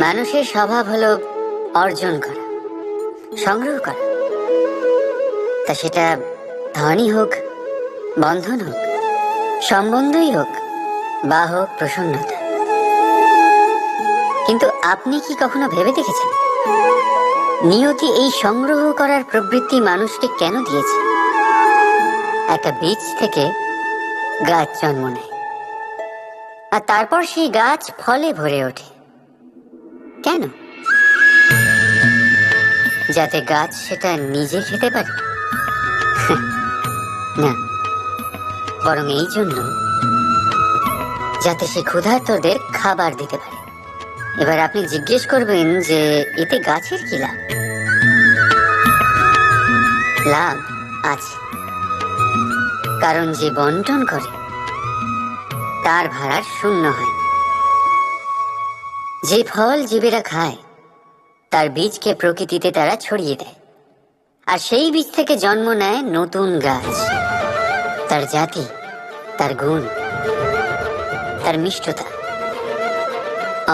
মানুষের স্বভাব হলো অর্জন করা, সংগ্রহ করা। তা সেটা ধনই হোক, বন্ধন হোক, সম্বন্ধই হোক, বা হোক প্রসন্নতা। কিন্তু আপনি কি কখনো ভেবে দেখেছেন নিয়তি এই সংগ্রহ করার প্রবৃত্তি মানুষকে কেন দিয়েছে? একটা বীজ থেকে গাছ জন্ম নেয়, আর তারপর সেই গাছ ফলে ভরে ওঠে। কেন? যাতে গাছ সেটা নিজে খেতে পারে? না, বরং এই জন্য যাতে সে ক্ষুধার্তদের খাবার দিতে পারে। এবার আপনি জিজ্ঞেস করবেন যে এতে গাছের কি লাভ? লাভ আছে, কারণ যে বন্টন করে তার ভাড়ার শূন্য হয়। যে ফল জীবেরা খায় তার বীজকে প্রকৃতিতে তারা ছড়িয়ে দেয়, আর সেই বীজ থেকে জন্ম নেয় নতুন গাছ। তার জাতি, তার গুণ, তার মিষ্টতা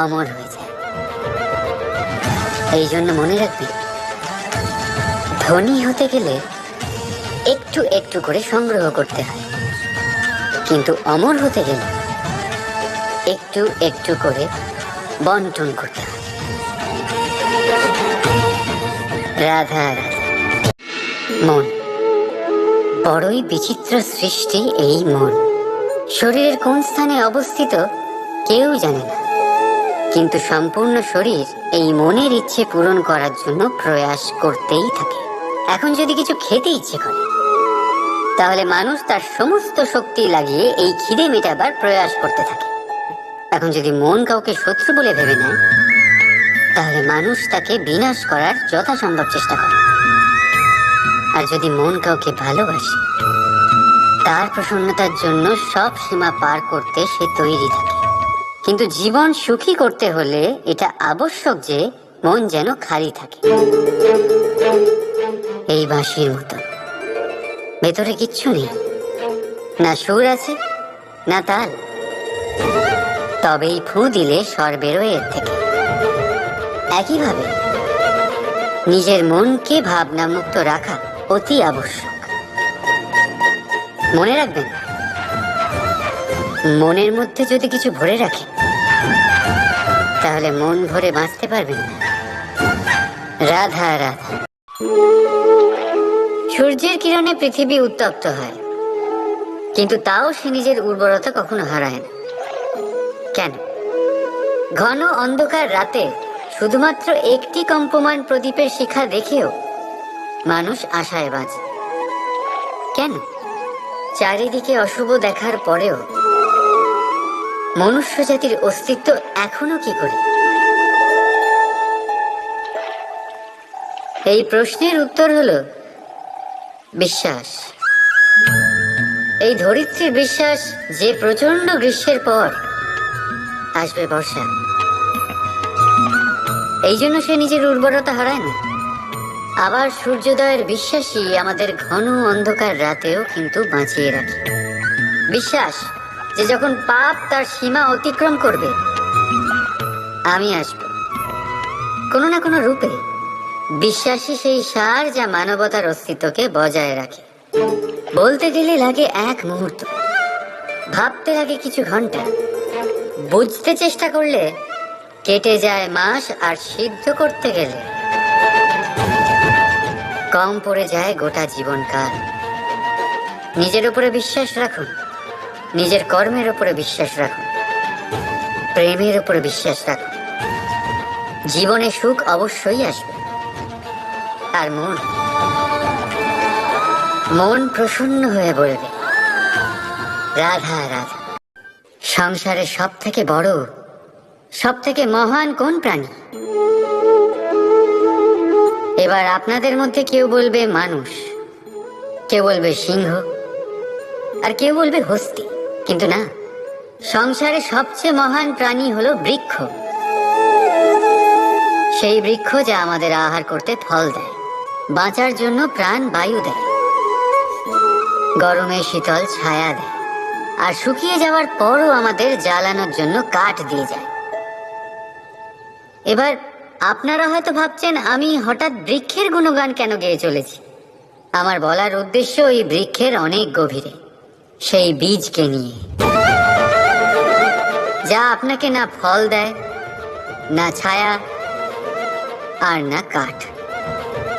অমর হয়ে যায়। এই জন্য মনে রাখবেন, ধনী হতে গেলে একটু একটু করে সংগ্রহ করতে হয়, কিন্তু অমর হতে গেলে একটু একটু করে বন্টন করতে হয়। রাধা রাধা। মন বড়ই বিচিত্র সৃষ্টি। এই মন শরীরের কোন স্থানে অবস্থিত কেউ জানে না, কিন্তু সম্পূর্ণ শরীর এই মনের ইচ্ছে পূরণ করার জন্য প্রয়াস করতেই থাকে। এখন যদি কিছু খেতে ইচ্ছে করে, তাহলে মানুষ তার সমস্ত শক্তি লাগিয়ে এই খিদে মেটাবার প্রয়াস করতে থাকে। এখন যদি মন কাউকে শত্রু বলে ভেবে নেয়, তাহলে মানুষ তাকে বিনাশ করার যথাসম্ভব চেষ্টা করে। আর যদি মন কাউকে ভালোবাসে, তার প্রসন্নতার জন্য সব সীমা পার করতে সে তৈরি থাকে। কিন্তু জীবন সুখী করতে হলে এটা আবশ্যক যে মন যেন খালি থাকে, এই বাঁশির মতো। ভেতরে কিচ্ছু নেই, না সুর আছে না তাল, তবেই ফু দিলে স্বর বেরোয় এর থেকে। একইভাবে নিজের মনকে ভাবনা মুক্ত রাখা অতি আবশ্যক। মনে রাখবেন, মনের মধ্যে যদি কিছু ভরে রাখে, তাহলে মন ভরে বাঁচতে পারবেন না। রাধা রাধা। সূর্যের কিরণে পৃথিবী উত্তপ্ত হয়, কিন্তু তাও সে নিজের উর্বরতা কখনো হারায় না। কেন? ঘন অন্ধকার রাতে শুধুমাত্র একটি কম্পমান প্রদীপের শিখা দেখেও মানুষ আশায় বাঁচে। কেন? চারিদিকে অশুভ দেখার পরেও মনুষ্য জাতির অস্তিত্ব এখনো কি করে? এই প্রশ্নের উত্তর হলো বিশ্বাস। এই ধরিত্রীর বিশ্বাস যে প্রচন্ড গ্রীষ্মের পর আসবে বর্ষা, এই জন্য সে নিজের উর্বরতা হারায় না। আবার সূর্যোদয়ের বিশ্বাসই আমাদের ঘন অন্ধকার রাতেও কিন্তু বাঁচিয়ে রাখে। বিশ্বাস যে যখন পাপ তার সীমা অতিক্রম করবে, আমি আসব কোনো না কোনো রূপে। বিশ্বাসী সেই সার যা মানবতার অস্তিত্বকে বজায় রাখে। বলতে গেলে লাগে এক মুহূর্ত, ভাবতে লাগে কিছু ঘন্টা, বুঝতে চেষ্টা করলে কেটে যায় মাস, আর সিদ্ধ করতে গেলে কম পড়ে যায় গোটা জীবনকাল। নিজের উপরে বিশ্বাস রাখুন, নিজের কর্মের উপরে বিশ্বাস রাখুন, প্রেমের উপরে বিশ্বাস রাখুন। জীবনে সুখ অবশ্যই আসবে। আর মন প্রসন্ন হয়ে বলবে রাধা রাধা। সংসারে সব থেকে বড়, সব থেকে মহান কোন প্রাণী? এবার আপনাদের মধ্যে কেউ বলবে মানুষ, কেউ বলবে সিংহ, আর কেউ বলবে হস্তি। কিন্তু না, সংসারে সবচেয়ে মহান প্রাণী হলো বৃক্ষ। সেই বৃক্ষ যা আমাদের আহার করতে ফল দেয়, বাঁচার জন্য প্রাণ বায়ু দেয়, গরমে শীতল ছায়া দেয়, আর শুকিয়ে যাওয়ার পরও আমাদের জ্বালানোর জন্য কাঠ দিয়ে যায়। এবার আপনারা হয়তো ভাবছেন আমি হঠাৎ বৃক্ষের গুণগান কেন গেয়ে চলেছি। আমার বলার উদ্দেশ্য ওই বৃক্ষের অনেক গভীরে, সেই বীজকে নিয়ে, যা আপনাকে না ফল দেয়, না ছায়া, আর না কাঠ।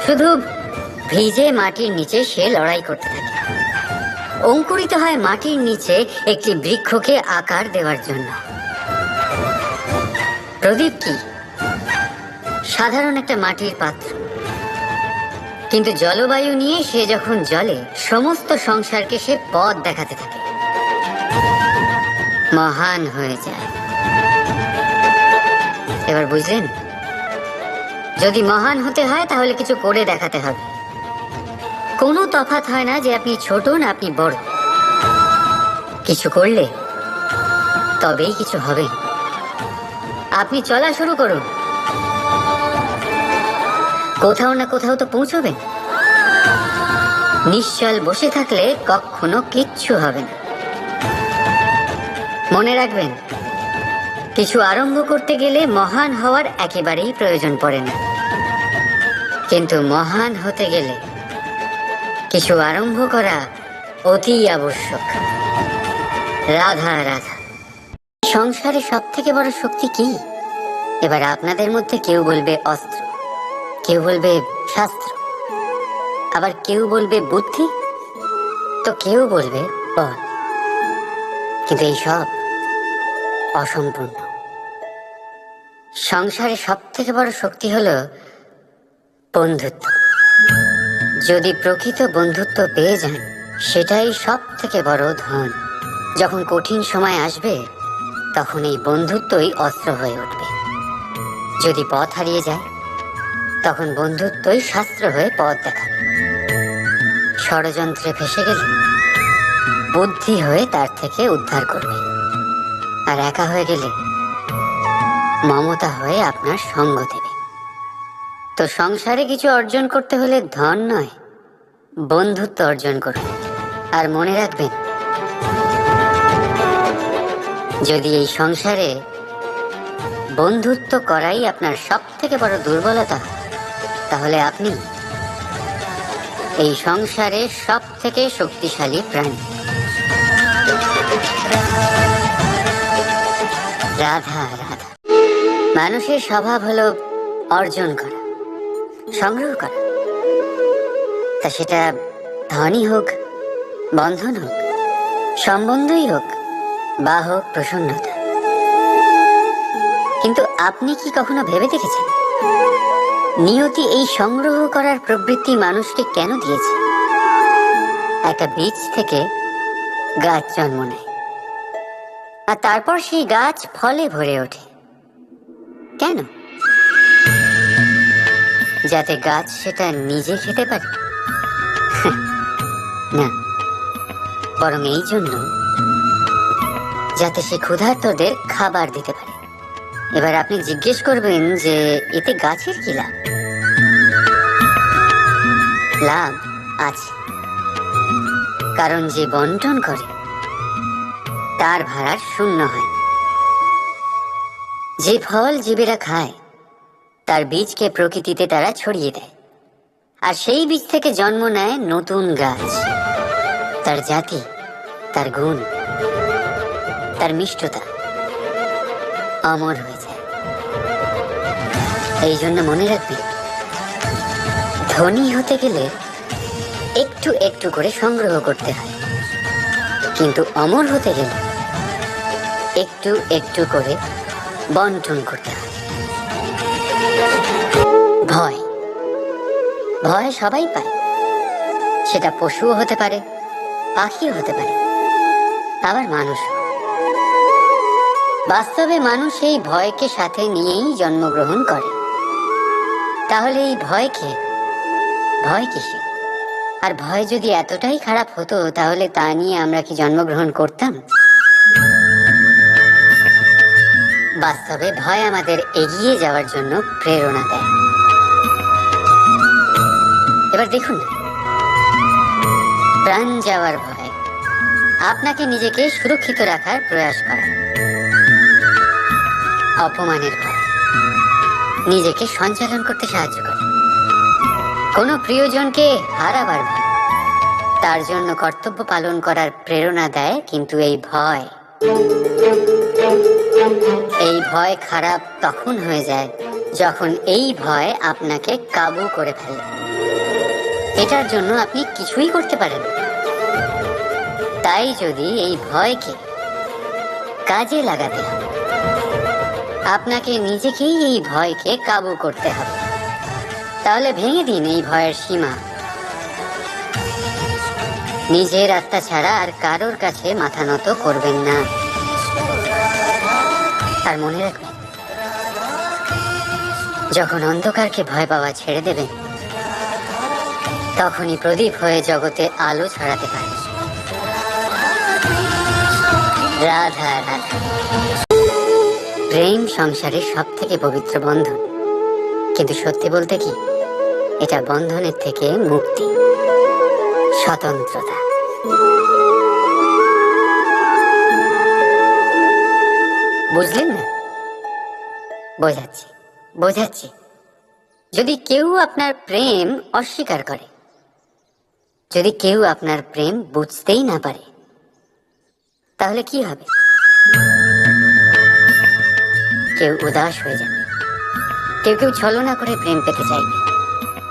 শুধু ভিজে মাটির নিচে সে লড়াই করতে থাকে, অঙ্কুরিত হয় মাটির নিচে একটি বৃক্ষকে আকার দেওয়ার জন্য। প্রদীপ কি? সাধারণ একটা মাটির পাত্র, কিন্তু জলবায়ু নিয়ে সে যখন জ্বলে, সমস্ত সংসারকে সে পথ দেখাতে থাকে, মহান হয়ে যায়। এবার বুঝলেন? যদি মহান হতে হয় তাহলে কিছু করে দেখাতে হবে। কোনো তফাৎ হয় না যে আপনি ছোট না আপনি বড়। কিছু করলে তবেই কিছু হবে। আপনি চলা শুরু করুন, কোথাও না কোথাও তো পৌঁছবেন। নিশ্চল বসে থাকলে কখনো কিচ্ছু হবে না। মনে রাখবেন, কিছু আরম্ভ করতে গেলে মহান হওয়ার একেবারেই প্রয়োজন পড়ে না, কিন্তু মহান হতে গেলে কিছু আরম্ভ করা অতি আবশ্যক। রাধা রাধা। সংসারে সব থেকে বড় শক্তি কি? এবার আপনাদের মধ্যে কেউ বলবে অস্ত্র, কেউ বলবে শাস্ত্র, আবার কেউ বলবে বুদ্ধি, তো কেউ বলবে বল। কিন্তু এই সব অসম্পূর্ণ। সংসারে সব থেকে বড় শক্তি হলো বন্ধুত্ব। যদি প্রকৃত বন্ধুত্ব পেয়ে যান, সেটাই সব থেকে বড় ধন। যখন কঠিন সময় আসবে, তখন এই বন্ধুত্বই অস্ত্র হয়ে উঠবে। যদি পথ হারিয়ে যায়, তখন বন্ধুত্বই শাস্ত্র হয়ে পথ দেখাবে। ষড়যন্ত্রে ফেসে গেলে বুদ্ধি হয়ে তার থেকে উদ্ধার করবে, আর একা হয়ে গেলে মমতা হয়ে আপনার সঙ্গ দেবে। তো সংসারে কিছু অর্জন করতে হলে ধন নয়, বন্ধুত্ব অর্জন করুন। আর মনে রাখবেন, যদি এই সংসারে বন্ধুত্ব করাই আপনার সব থেকে বড় দুর্বলতা, তাহলে আপনি এই সংসারে সব থেকে শক্তিশালী প্রাণী। রাধা রাধা। মানুষের স্বভাব হলো অর্জন করা, সংগ্রহ করা। তা সেটা ধনই হোক, বন্ধন হোক, সম্বন্ধই হোক, বা হোক প্রসন্নতা। কিন্তু আপনি কি কখনো ভেবে দেখেছেন, নিয়তি এই সংগ্রহ করার প্রবৃত্তি মানুষকে কেন দিয়েছে? একটা বীজ থেকে গাছ জন্ম নেয়, আর তারপর সেই গাছ ফলে ভরে ওঠে। কেন? যাতে গাছ সেটা নিজে খেতে পারে? না, বরং এই জন্য যাতে সে ক্ষুধার্তদের খাবার দিতে পারে। এবার আপনি জিজ্ঞেস করবেন যে এতে গাছের কি লাভ? লাভ আছে, কারণ যে বন্টন করে তার ভাড়ার শূন্য হয়। যে ফল জীবেরা খায়, তার বীজকে প্রকৃতিতে তারা ছড়িয়ে দেয়, আর সেই বীজ থেকে জন্ম নেয় নতুন গাছ। তার জাতি, তার গুণ, তার মিষ্টতা অমর হয়ে যায়। এই জন্য মনে রাখবেন, ধনী হতে গেলে একটু একটু করে সংগ্রহ করতে হয়, কিন্তু অমর হতে গেলে একটু একটু করে বন্টন করতে হয়। ভয়, ভয় সবাই পায়। সেটা পশুও হতে পারে, পাখিও হতে পারে, আবার মানুষও। বাস্তবে মানুষ এই ভয়কে সাথে নিয়েই জন্মগ্রহণ করে। তাহলে এই ভয়কে ভয় কিসে? আর ভয় যদি এতটাই খারাপ হতো, তাহলে তা নিয়ে আমরা কি জন্মগ্রহণ করতাম? বাস্তবে ভয় আমাদের এগিয়ে যাওয়ার জন্য প্রেরণা দেয়। এবার দেখুন, প্রাণ যাওয়ার ভয় আপনাকে নিজেকে সুরক্ষিত রাখার প্রয়াস করে। অপমানের ভয় নিজেকে সঞ্চালন করতে সাহায্য করে। কোনো প্রিয়জনকে হারাবার ভয় তার জন্য কর্তব্য পালন করার প্রেরণা দেয়, কিন্তু এই ভয় খারাপ তখন হয়ে যায় যখন এই ভয় আপনাকে কাবু করে ফেলে। এটার জন্য আপনি কিছুই করতে পারেন না। তাই যদি এই ভয়কে কাজে লাগাতে হয়, আপনাকে নিজেকেই এই ভয়কে কাবু করতে হবে। তাহলে ভেঙে দিন এই ভয়ের সীমা। নিজের আত্মা ছাড়া আর কারোর কাছে মাথা নত করবেন না। আর মনে রাখবেন, যখন অন্ধকারকে ভয় পাওয়া ছেড়ে দেবেন, তখনই প্রদীপ হয়ে জগতে আলো ছড়াতে পারে। রাধা রাধা। প্রেম সংসারের সব থেকে পবিত্র বন্ধন, কিন্তু সত্যি বলতে কি, এটা বন্ধনের থেকে মুক্তি, স্বতন্ত্রতা। বুঝলেন না? বোঝাচ্ছি। যদি কেউ আপনার প্রেম অস্বীকার করে, যদি কেউ আপনার প্রেম বুঝতেই না পারে, তাহলে কি হবে? কেউ উদাস হয়ে যাবে, কেউ ছলনা করে প্রেম পেতে চাইবে,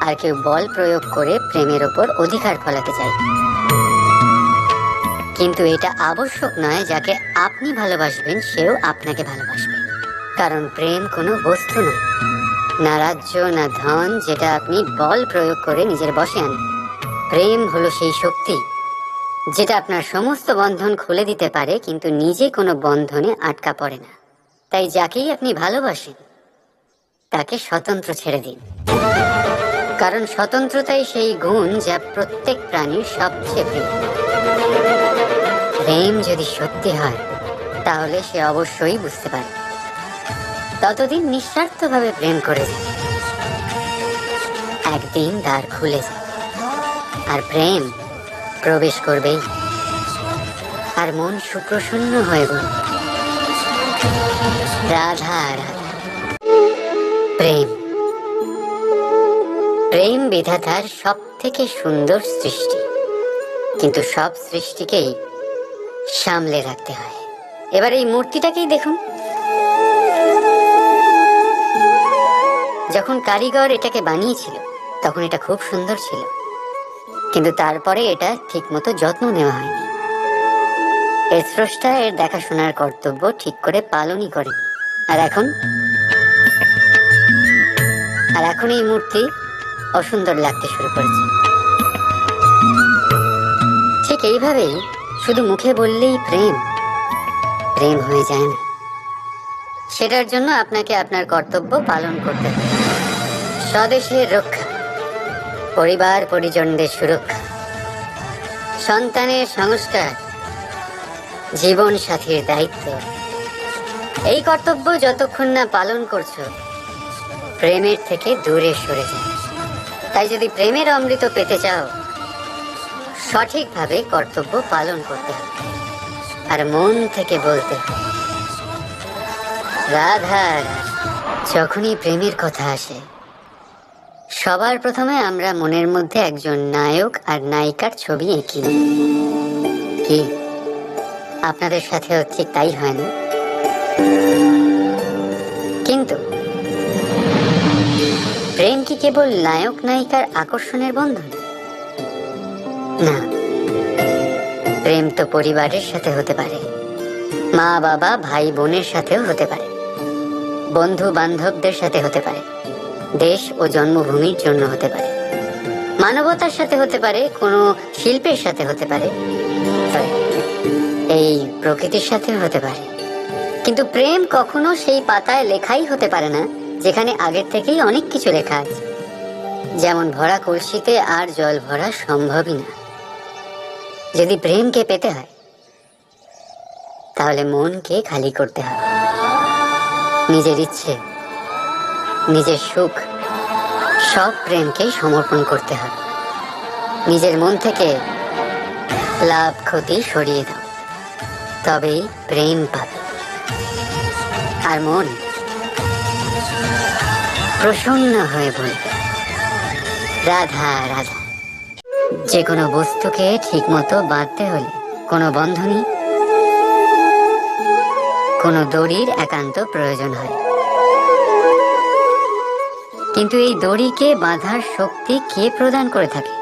আর কেউ বল প্রয়োগ করে প্রেমের ওপর অধিকার ফলাতে চাইবে। কিন্তু এটা আবশ্যক নয় যাকে আপনি ভালোবাসবেন সেও আপনাকে ভালোবাসবে। কারণ প্রেম কোনো বস্তু নয়, না রাজ্য, না ধন, যেটা আপনি বল প্রয়োগ করে নিজের বশে আনেন। প্রেম হলো সেই শক্তি যেটা আপনার সমস্ত বন্ধন খুলে দিতে পারে, কিন্তু নিজে কোনো বন্ধনে আটকা পড়ে না। তাই যাকেই আপনি ভালোবাসেন তাকে স্বতন্ত্র ছেড়ে দিন। কারণ স্বতন্ত্রতাই সেই গুণ যা প্রত্যেক প্রাণীর সবচেয়ে প্রিয়। প্রেম যদি সত্যি হয়, তাহলে সে অবশ্যই বুঝতে পারে। ততদিন নিঃস্বার্থভাবে প্রেম করে যায়। একদিন দ্বার খুলে যায়, আর প্রেম প্রবেশ করবেই, আর মন সুপ্রসন্ন হয়ে বলবে, রাধা রাধা। প্রেম বিধাতার সব থেকে সুন্দর সৃষ্টি, কিন্তু সব সৃষ্টিকেই সামলে রাখতে হয়। এবার এই মূর্তিটাকেই দেখুন। যখন কারিগর এটাকে বানিয়েছিল, তখন এটা খুব সুন্দর ছিল, কিন্তু তারপরে এটা ঠিকমতো যত্ন নেওয়া হয়নি। এর স্রষ্টা এর দেখাশোনার কর্তব্য ঠিক করে পালনই করেনি। আর এখন এই মূর্তি অসুন্দর লাগতে শুরু করেছে। ঠিক এইভাবেই শুধু মুখে বললেই প্রেম হয়ে যায় না। সেটার জন্য আপনাকে আপনার কর্তব্য পালন করতে হবে। স্বদেশের রক্ষা, পরিবার পরিজনদের সুরক্ষা, সন্তানের সংস্কার, জীবন সাথীর দায়িত্ব, এই কর্তব্য যতক্ষণ না পালন করছো, প্রেমের থেকে দূরে সরে যায়। তাই যদি প্রেমের অমৃত পেতে চাও, সঠিকভাবে কর্তব্য পালন করতে হবে, আর মন থেকে বলতে হবে, রাধা রাধা। যখনই প্রেমের কথা আসে, সবার প্রথমে আমরা মনের মধ্যে একজন নায়ক আর নায়িকার ছবি এঁকি নিই। কি আপনাদের সাথেও ঠিক তাই হয় না? কিন্তু প্রেম কি কেবল নায়ক নায়িকার আকর্ষণের বন্ধন? না, প্রেম তো পরিবারের সাথে হতে পারে, মা বাবা ভাই বোনের সাথেও হতে পারে, বন্ধু বান্ধবদের সাথে হতে পারে, দেশ ও জন্মভূমির জন্য হতে পারে, মানবতার সাথে হতে পারে, কোনো শিল্পের সাথে হতে পারে, এই প্রকৃতির সাথেও হতে পারে। কিন্তু প্রেম কখনো সেই পাতায় লেখাই হতে পারে না যেখানে আগের থেকেই অনেক কিছু লেখা আছে। যেমন ভরা কলসিতে আর জল ভরা সম্ভবই না। যদি প্রেমকে পেতে হয়, তাহলে মনকে খালি করতে হবে। নিজের ইচ্ছে, নিজের সুখ, সব প্রেমকে সমর্পণ করতে হবে। নিজের মন থেকে লাভ ক্ষতি সরিয়ে দাও, তবেই প্রেম পাবে। আর প্রসন্ন হয়ে বলবে, রাধা রাধা। যে কোনো বস্তুকে ঠিক মতো বাঁধতে হলে কোনো বন্ধনী, কোনো দড়ির একান্ত প্রয়োজন হয়। কিন্তু এই দড়িকে বাঁধার শক্তি কে প্রদান করে থাকে?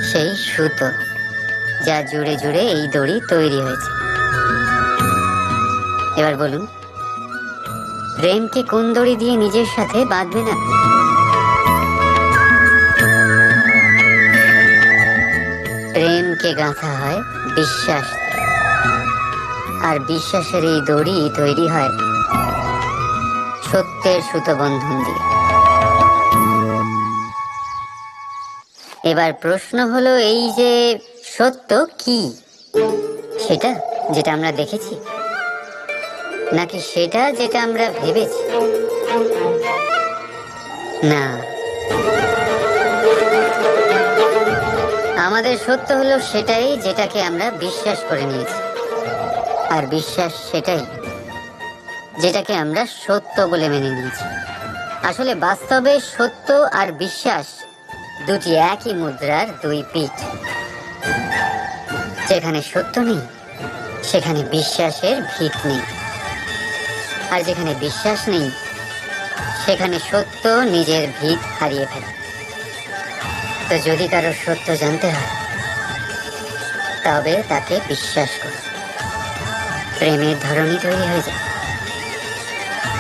সেই সুতো, যা জুড়ে জুড়ে এই দড়ি তৈরি হয়েছে। এবার বলুন, প্রেমকে কোন দড়ি দিয়ে নিজের সাথে বাঁধবেন আপনি? প্রেমকে গাঁথা হয় বিশ্বাস, আর বিশ্বাসের এই দড়ি তৈরি হয় সত্যের সুতো বন্ধন দিয়ে। এবার প্রশ্ন হলো, এই যে সত্য কি? সেটা যেটা আমরা দেখেছি, নাকি সেটা যেটা আমরা ভেবেছি? না, আমাদের সত্য হলো সেটাই যেটাকে আমরা বিশ্বাস করে নিয়েছি, আর বিশ্বাস সেটাই যেটাকে আমরা সত্য বলে মেনে নিয়েছি। আসলে বাস্তবে সত্য আর বিশ্বাস দুটি একই মুদ্রার দুই পিঠ। যেখানে সত্য নেই সেখানে বিশ্বাসের ভিত নেই, আর যেখানে বিশ্বাস নেই সেখানে সত্য নিজের ভিত হারিয়ে ফেলে। তো যদি কারো সত্য জানতে হয় তবে তাকে বিশ্বাস করো, প্রেমের ধরনই তৈরি হয়ে যায়,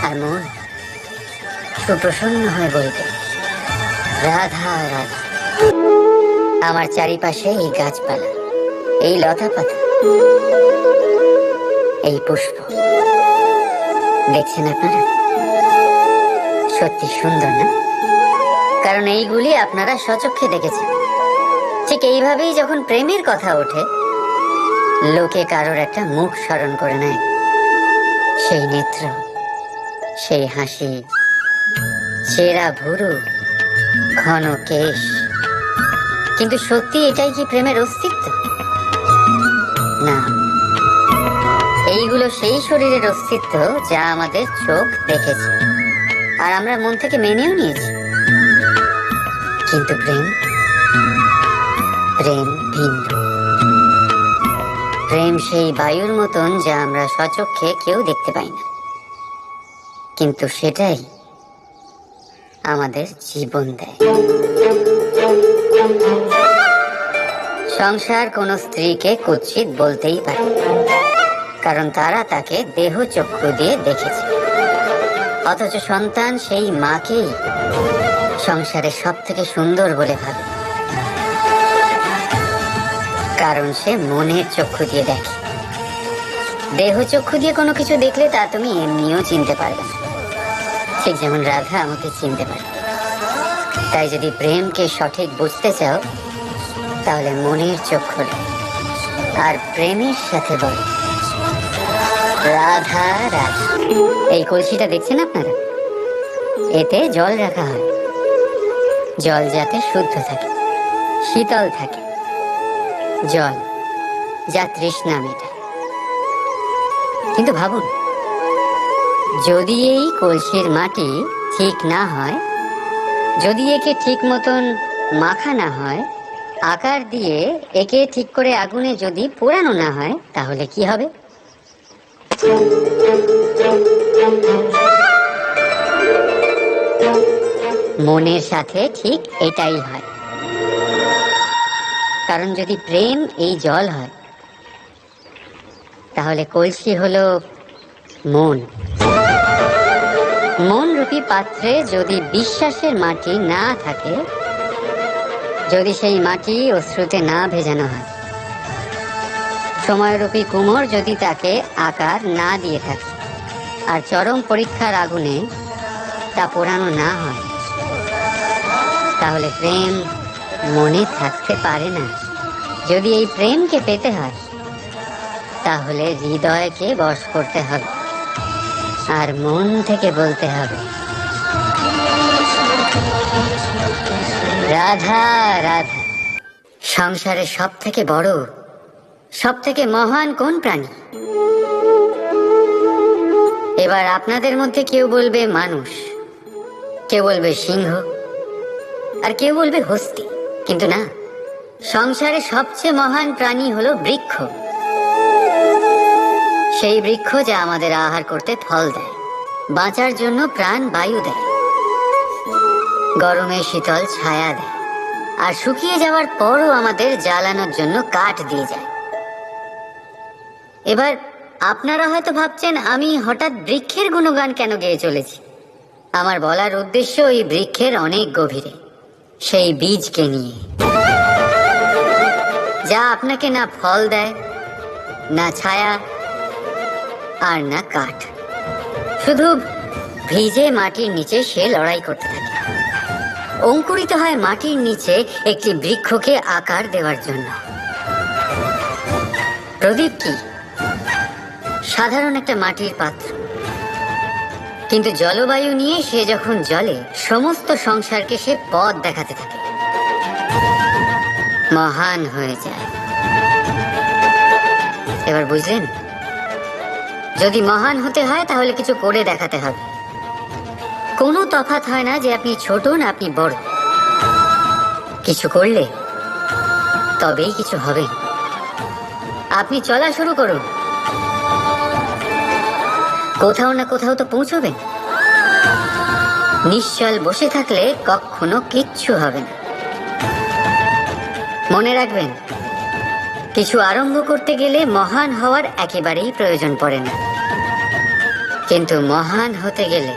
আর মন সুপ্রসন্ন হয়ে বলবে, রাধা রাধা। আমার চারিপাশে এই গাছপালা, এই লতা পাতা, এই পুষ্প দেখছেন আপনারা? সত্যি সুন্দর না? কারণ এইগুলি আপনারা স্বচক্ষে দেখেছেন। ঠিক এইভাবেই যখন প্রেমের কথা ওঠে, লোকে কারোর একটা মুখ স্মরণ করে নেয়, সেই নেত্র, সেই হাসি, চেরা ভুরু, ঘন কেশ। কিন্তু সত্যি এটাই কি প্রেমের অস্তিত্ব? না, এইগুলো সেই শরীরের অস্তিত্ব যা আমাদের চোখ দেখেছে আর আমরা মন থেকে মেনেও নিয়েছি। কিন্তু প্রেম, প্রেম ভিন্ন। প্রেম সেই বায়ুর মতন যা আমরা স্বচক্ষে কেউ দেখতে পাই না, কিন্তু সেটাই আমাদের জীবন দেয়। সংসার কোন স্ত্রীকে কুৎসিত বলতেই পারে, কারণ তারা তাকে দেহ চক্ষু দিয়ে দেখেছে। অথচ সন্তান সেই মাকেই সংসারের সব থেকে সুন্দর বলে ভাবে, কারণ সে মনের চক্ষু দিয়ে দেখে। দেহ চক্ষু দিয়ে কোনো কিছু দেখলে তা তুমি এমনিও চিনতে পারবে না, ঠিক যেমন রাধা আমাকে চিনতে পারে। তাই যদি প্রেমকে সঠিক বুঝতে চাও তাহলে মনের চোখ খোলো আর প্রেমের সাথে বলো, রাধা রাধা। এই কলসিটা দেখছেন আপনারা? এতে জল রাখা হয়, জল যাতে শুদ্ধ থাকে, শীতল থাকে, জল যা তৃষ্ণা মেটায়। কিন্তু ভাবুন, যদি এই কলসির মাটি ঠিক না হয়, যদি একে ঠিক মতন মাখা না হয়, আকার দিয়ে একে ঠিক করে আগুনে যদি পোড়ানো না হয়, তাহলে কি হবে? মনের সাথে ঠিক এটাই হয়। কারণ যদি প্রেম এই জল হয়, তাহলে কলসি হলো মন। মন রূপী পাত্রে যদি বিশ্বাসের মাটি না থাকে, যদি সেই মাটি অশ্রুতে না ভেজানো হয়, সময়রূপী কুমোর যদি তাকে আকার না দিয়ে থাকে, আর চরম পরীক্ষার আগুনে তা পোড়ানো না হয়, তাহলে প্রেম মনে থাকতে পারে না। যদি এই প্রেমকে পেতে হয় তাহলে হৃদয়কে বশ করতে হবে আর মন থেকে বলতে হবে, রাধা রাধা। সংসারে সব থেকে বড়, সব থেকে মহান কোন প্রাণী? এবার আপনাদের মধ্যে কেউ বলবে মানুষ, কেউ বলবে সিংহ, আর কেউ বলবে হস্তি। কিন্তু না, সংসারে সবচেয়ে মহান প্রাণী হলো বৃক্ষ। সেই বৃক্ষ যা আমাদের আহার করতে ফল দেয়, বাঁচার জন্য প্রাণ বায়ু দেয়, গরমে শীতল ছায়া দেয়, আর শুকিয়ে যাওয়ার পরও আমাদের জ্বালানোর জন্য কাঠ দিয়ে যায়। এবার আপনারা হয়তো ভাবছেন আমি হঠাৎ বৃক্ষের গুণগান কেন গেয়ে চলেছি। আমার বলার উদ্দেশ্য এই বৃক্ষের অনেক গভীরে, সেই বীজকে নিয়ে, যা আপনাকে না ফল দেয়, না ছায়া, আর না কাঠ। শুধু ভিজে মাটির নিচে সে লড়াই করতে থাকে, অঙ্কুরিত হয় মাটির নিচে একটি বৃক্ষকে আকার দেওয়ার জন্য। প্রদীপ কি? সাধারণ একটা মাটির পাত্র, কিন্তু জলবায়ু নিয়ে সে যখন জ্বলে, সমস্ত সংসারকে সে পথ দেখাতে থাকে, মহান হয়ে যায়। এবার বুঝলেন? যদি মহান হতে হয় তাহলে কিছু করে দেখাতে হবে। কোনো তফাৎ হয় না যে আপনি ছোট না আপনি বড়। কিছু করলে তবেই কিছু হবে। আপনি চলা শুরু করুন, কোথাও না কোথাও তো পৌঁছবেন। নিশ্চল বসে থাকলে কখনো কিচ্ছু হবে না। মনে রাখবেন, কিছু আরম্ভ করতে গেলে মহান হওয়ার একেবারেই প্রয়োজন পড়ে না, কিন্তু মহান হতে গেলে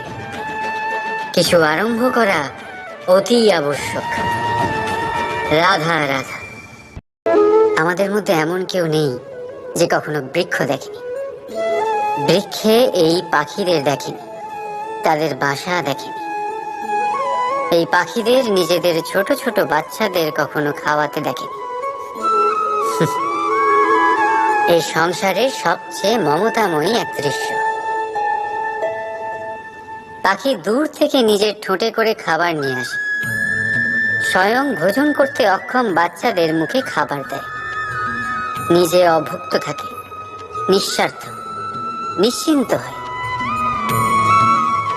কিছু আরম্ভ করা অতি আবশ্যক। রাধা রাধা। আমাদের মধ্যে এমন কেউ নেই যে কখনো বৃক্ষ দেখেনি। বৃক্ষে এই পাখিদের দেখেনি, তাদের বাসা দেখেনি। এই পাখিদের নিজেদের ছোট ছোট বাচ্চাদের কখনো খাওয়াতে দেখেনি। এই সংসারের সবচেয়ে মমতাময়ী এক দৃশ্য। পাখি দূর থেকে নিজের ঠোঁটে করে খাবার নিয়ে আসে, স্বয়ং ভোজন করতে অক্ষম বাচ্চাদের মুখে খাবার দেয়, নিজে অভুক্ত থাকে, নিঃস্বার্থ, নিশ্চিন্ত হয়।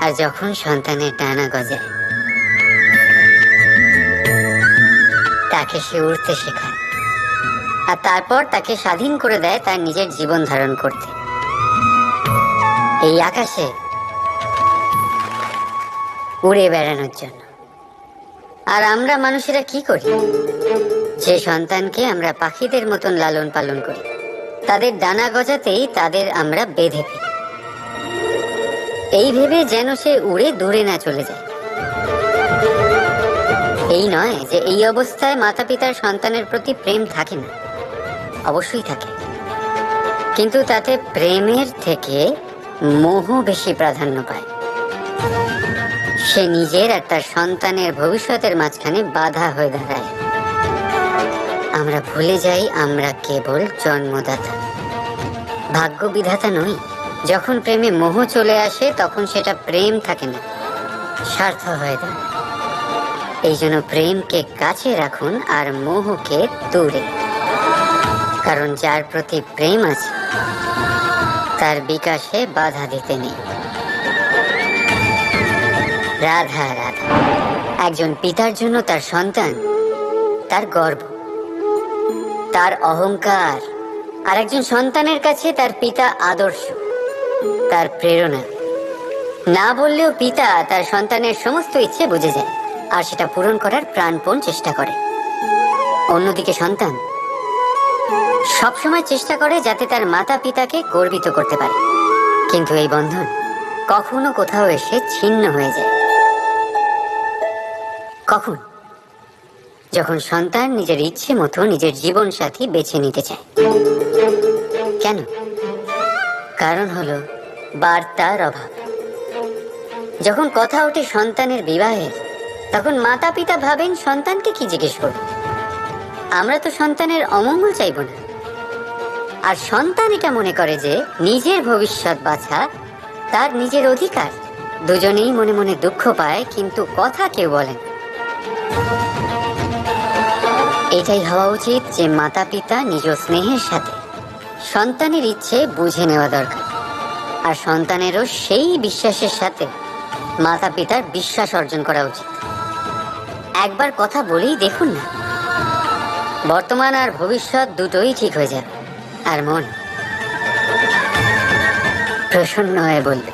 আর যখন সন্তানের ডানা গজায়, তাকে সে উড়তে শেখায়, আর তারপর তাকে স্বাধীন করে দেয় তার নিজের জীবন ধারণ করতে এই আকাশে উড়ে বেড়ানোর জন্য। আর আমরা মানুষেরা কি করি? যে সন্তানকে আমরা পাখিদের মতন লালন পালন করি, তাদের ডানা গজাতেই তাদের আমরা বেঁধে ফেলি, এই ভেবে যেন সে উড়ে দূরে না চলে যায়। এই নয় যে এই অবস্থায় মাতা পিতার সন্তানের প্রতি প্রেম থাকে না, অবশ্যই থাকে, কিন্তু তাতে প্রেমের থেকে মোহ বেশি প্রাধান্য পায়। সে নিজের আর তার সন্তানের ভবিষ্যতের মাঝখানে বাধা হয়ে দাঁড়ায়। আমরা ভুলে যাই আমরা কেবল জন্মদাতা, ভাগ্য বিধাতা নই। যখন প্রেমে মোহ চলে আসে তখন সেটা প্রেম থাকে না, স্বার্থ হয়ে দাঁড়ায়। এই জন্য প্রেমকে কাছে রাখুন আর মোহকে দূরে, কারণ যার প্রতি প্রেম আছে তার বিকাশে বাধা দিতে নেই। রাধা রাধা। একজন পিতার জন্য তার সন্তান তার গর্ব, তার অহংকার, আর একজন সন্তানের কাছে তার পিতা আদর্শ, তার প্রেরণা। না বললেও পিতা তার সন্তানের সমস্ত ইচ্ছে বুঝে যায় আর সেটা পূরণ করার প্রাণপণ চেষ্টা করে। অন্যদিকে সন্তান সবসময় চেষ্টা করে যাতে তার মাতা পিতাকে গর্বিত করতে পারে, কিন্তু এই বন্ধন কখনো কোথাও এসে ছিন্ন হয়ে যায়। কখন? যখন সন্তান নিজের ইচ্ছে মতো নিজের জীবন সাথী বেছে নিতে চায়। কেন? কারণ হলো বার্তার অভাব। যখন কথা ওঠে সন্তানের বিবাহের, তখন মাতা পিতা ভাবেন সন্তানকে কি জিজ্ঞেস করবে। আমরা তো সন্তানের অমঙ্গল চাইব না। আর সন্তান এটা মনে করে যে নিজের ভবিষ্যৎ বাছা তার নিজের অধিকার। দুজনেই মনে মনে দুঃখ পায়, কিন্তু কথা কেউ বলে না। এটাই হওয়া উচিত যে মাতা পিতা নিজ স্নেহের সাথে সন্তানের ইচ্ছে বুঝে নেওয়া দরকার, আর সন্তানেরও সেই বিশ্বাসের সাথে মাতা পিতার বিশ্বাস অর্জন করা উচিত। একবার কথা বলেই দেখুন না, বর্তমান আর ভবিষ্যৎ দুটোই ঠিক হয়ে যাবে। আর মন প্রসন্ন হয়ে বলবে,